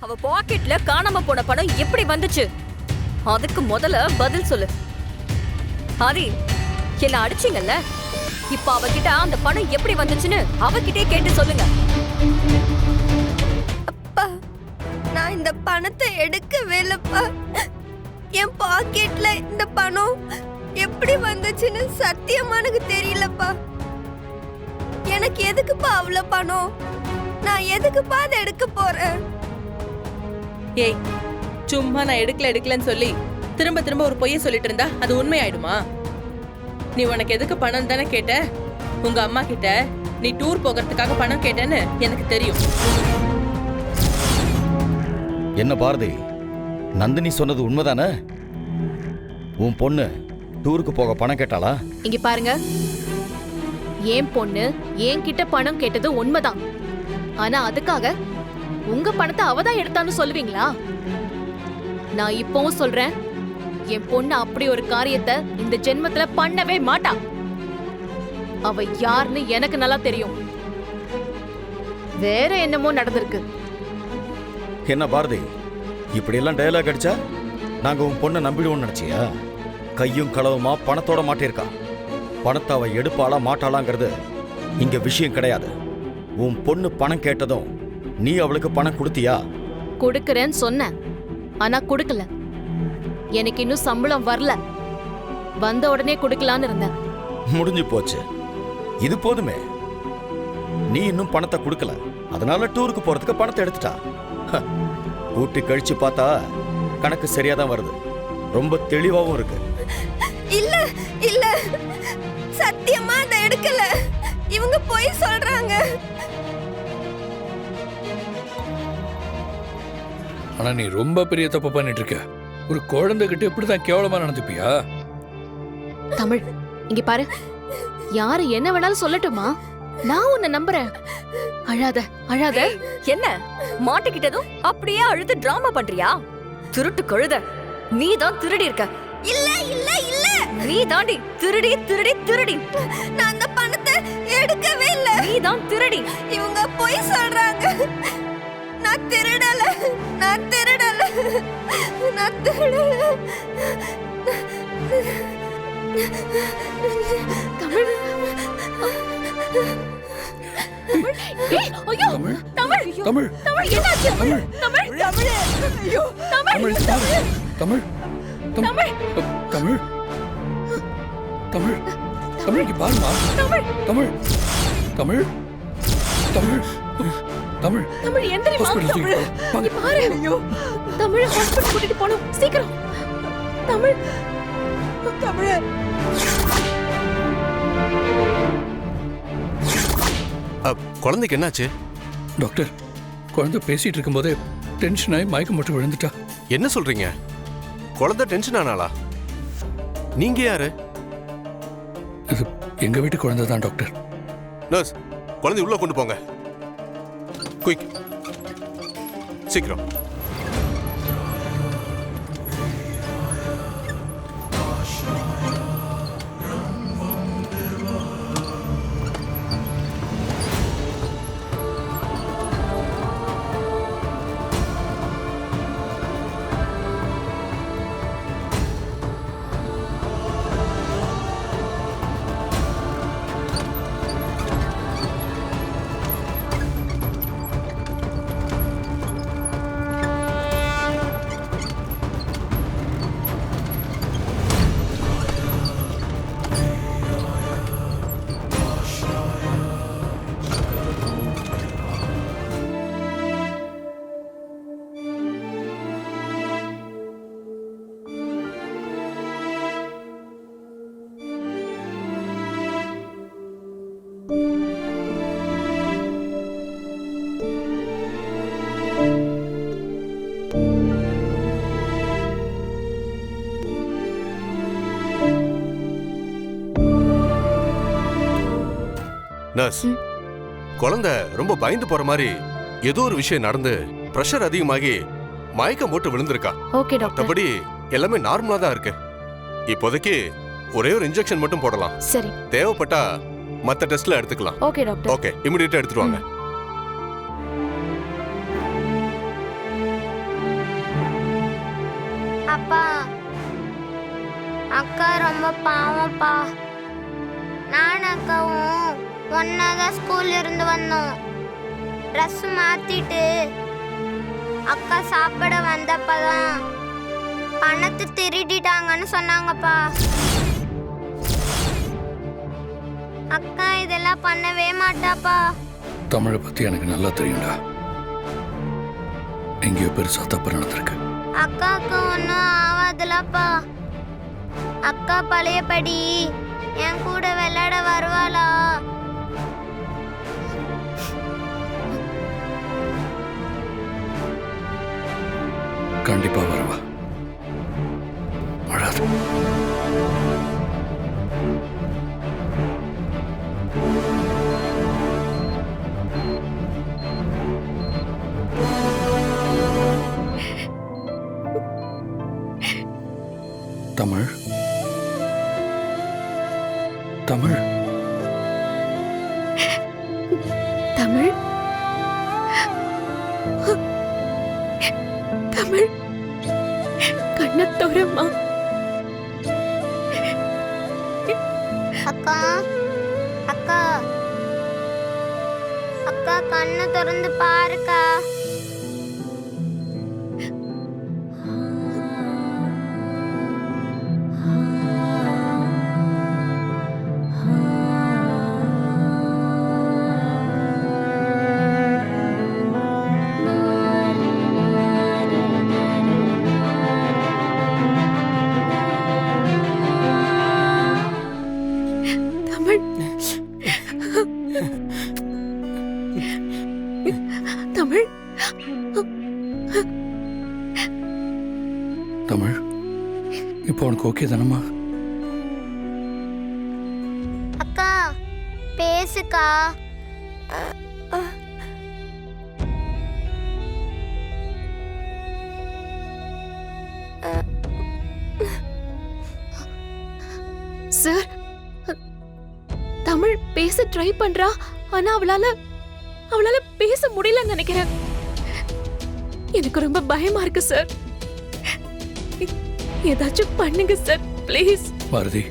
அவ பாக்கெட்ல காணாம போன பணம் எப்படி வந்துச்சு? அதுக்கு முதல்ல பதில் சொல்லு. ஆதி, என்ன அடிச்சீங்கல்ல, இப்ப அவகிட்ட அந்த பணம் எப்படி வந்துச்சுன்னு அவகிட்டே கேட்டு சொல்லுங்க. அப்பா, நான் இந்த பணத்தை எடுக்கவே இல்லப்பா. என் பாக்கெட்ல இந்த பணம் எப்படி வந்துச்சுன்னு சத்தியமா எனக்கு தெரியலப்பா. எனக்கு எதுக்குப்பா அவ்வளவு பணம்? நான் எதுக்குப்பா அதை எடுக்க போறேன்? ஏய், சும்மா நான் எடுக்கலன்னு சொல்லி திரும்ப திரும்ப ஒரு பொய்ய சொல்லிட்டு இருந்தா அது உண்மையாயிடுமா? நீ உனக்கு எதுக்கு பணம் தானே கேட்ட? உங்க அம்மா கிட்ட நீ டூர் போகிறதுக்காக பணம் கேட்டேன்னு எனக்கு தெரியும். என்ன பாரதி, நந்தினி சொன்னது உண்மைதானே? உன் பொண்ணு டூருக்கு போக பணம் கேட்டாளா? இங்க பாருங்க, என் பொண்ணு என்கிட்ட பணம் கேட்டது உண்மைதான். ஆனா அதுக்காக உங்க பணத்தை அவதான் எடுத்தான்னு சொல்லுவீங்களா? நான் இப்பவும் சொல்றேன், என் பொண்ணு அப்படி ஒரு காரியத்தை இந்த ஜென்மத்துல பண்ணவே மாட்டா. அவ யாருன்னு எனக்கு நல்லா தெரியும். வேற என்னமோ நடந்திருக்கு. என்ன பாரதி, இப்படி எல்லாம் டயலாக் அடிச்சா நாங்க உன் பொண்ணை நம்பிடுவோம்னு நினைச்சியா? கையும் களவுமா பணத்தோட மாட்டிருக்கா. பணத்தை அவ எடுப்பாளா மாட்டாளாங்கிறது இங்க விஷயம் கிடையாது. உன் பொண்ணு பணம் கேட்டதும் நீ அவளுக்கு பணம் கொடுத்தியா? கொடுக்கறேன்னு சொன்னேன், ஆனா கொடுக்கல. எனக்கு இன்னும் சம்பளம் வரல. வந்த உடனே கொடுக்கலான்னு இருந்தேன். முடிஞ்சு போச்சு. இது போதுமே. நீ இன்னும் பணத்தை கொடுக்கல, அதனால டூருக்கு போறதுக்கு பணத்தை எடுத்துட்டா. கூட்டி கழிச்சு பார்த்தா கணக்கு சரியாதான் வருது. ரொம்ப தெளிவாவும் இருக்கு. இல்ல இல்ல, சத்தியமா அதை எடுக்கல. இவங்க போய் சொல்றாங்க. ஆனா நீ ரொம்ப பெரிய தப்பு பண்ணிட்டு இருக்க. ஒரு குழந்தைகிட்ட இப்படிதான் கேவலமா நடந்துப்பியா? தமிழ், இங்க பாரு, யாரு என்ன வேணாலும் சொல்லட்டுமா? நான் உன்னை நம்புறேன். அழாத அழாத. என்ன மாட்டிக்கிட்டதும் அப்படியே அழுது டிராமா பண்றியா? திருட்டு கழுத, நீ தான் திருடி இருக்க. இல்ல இல்ல இல்ல, நீ தாண்டி திருடி திருடி திருடி. நான் அந்த பணத்தை எடுக்கவே இல்ல. நீ தான் திருடி. இவங்க போய் சொல்றாங்க. நான் திருடல, நான் திருடல, நான் திருடல. தமிழ், ஏய், ஐயோ, தமிழ், தமிழ், தமிழ், என்னாச்சு? தமிழ், தமிழ், ஐயோ, தமிழ், தமிழ், தமிழ், தமிழ், தமிழ், தமிழ், இங்க பாருமா. தமிழ், தமிழ், தமிழ், தமிழ், தமிழ், எந்திரிமா. ஹாஸ்பிடல் தூக்கி தமிழ், போ. வாங்க. இங்க பாரு. தமிழ், ஹாஸ்பிடல் கூட்டிட்டு போணும், சீக்கிரம். தமிழ், தமிழ். குழந்தைக்கு என்னாச்சு டாக்டர்? குழந்தை பேசிட்டு இருக்கும்போதே டென்ஷன் ஆகி மயக்கம் போட்டு விழுந்துட்டா. என்ன சொல்றீங்க? குழந்தை டென்ஷன் ஆனாளா? நீங்க யாரு? இது எங்க வீட்டு குழந்தை தான் டாக்டர். நர்ஸ், குழந்தை உள்ள கொண்டு போங்க. குயிக், சீக்கிரம். நர்ஸ், குழந்தை ரொம்ப பயந்து போற மாதிரி ஏதோ ஒரு விஷயம் நடந்து பிரஷர் அதிகமாகி மயக்கம் போட்டு விழுந்திருக்கா. Okay doctor. மற்றபடி எல்லாமே நார்மலா தான் இருக்கு. இப்போதைக்கு ஒரே ஒரு இன்ஜெக்ஷன் மட்டும் போடலாம். சரி. தேவைப்பட்டா மத்த டெஸ்ட்ல எடுத்துக்கலாம். Okay doctor. ஓகே, இமிடியேட்டா எடுத்துட்டு வாங்க. அப்பா அக்கா ரொம்ப பாவம்ப்பா. நான் அக்காவும் ஒன்னாதான் ஸ்கூல்ல இருந்து வந்தோம். ட்ரெஸ் மாத்திட்டு அக்கா சாப்பிட வந்தப்பதான் பணத்தை திருடிட்டாங்கன்னு சொன்னாங்கப்பா. அக்கா இதெல்லாம் பண்ணவே மாட்டாப்பா. தமிழை பத்தி எனக்கு நல்லா தெரியும்டா. எங்கேயோ பெருசா தப்பு நடந்திருக்கு. அக்காவுக்கு ஒன்றும் ஆகாதுலப்பா. அக்கா பழையபடி என் கூட விளையாட வருவாளா? கண்டிப்பா வருவா. அழாத. தமிழ் தமிழ் தமிழ் தமிழ் கண்ணத்தோரம்மா. அக்கா அக்கா அக்கா கண்ணை திறந்து பாருக்கா. தமிழ் தமிழ் இப்போ உனக்கு ஓகே தானம்மா? அக்கா பேசுக்கா. சார், தமிழ் பேச ட்ரை பண்றா. ஆனா அவளால பேச முடியலன்னு நினைக்கிறேன். எனக்கு ரொம்ப பயமா இருக்கு சார். ஏதாச்சும் பண்ணுங்க சார் ப்ளீஸ். பாரதி,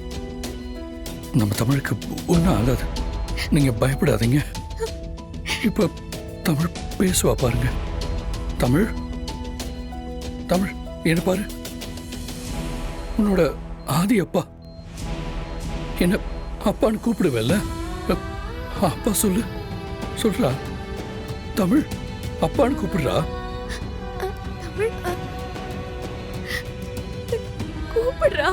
நம்ம தமிழுக்கு ஒன்றும் ஆகாது. நீங்க பயப்படாதீங்க. இப்ப தமிழ் பேசுவா பாருங்க. தமிழ் தமிழ் என்ன பாரு. உன்னோட ஆதி அப்பா என்ன அப்பான்னு கூப்பிடுவேல்ல? அப்பா சொல்லு, சொல்றா. தமிழ் அப்பான்னு கூப்பிடுறா. தமிழ் கூப்பிடுறா.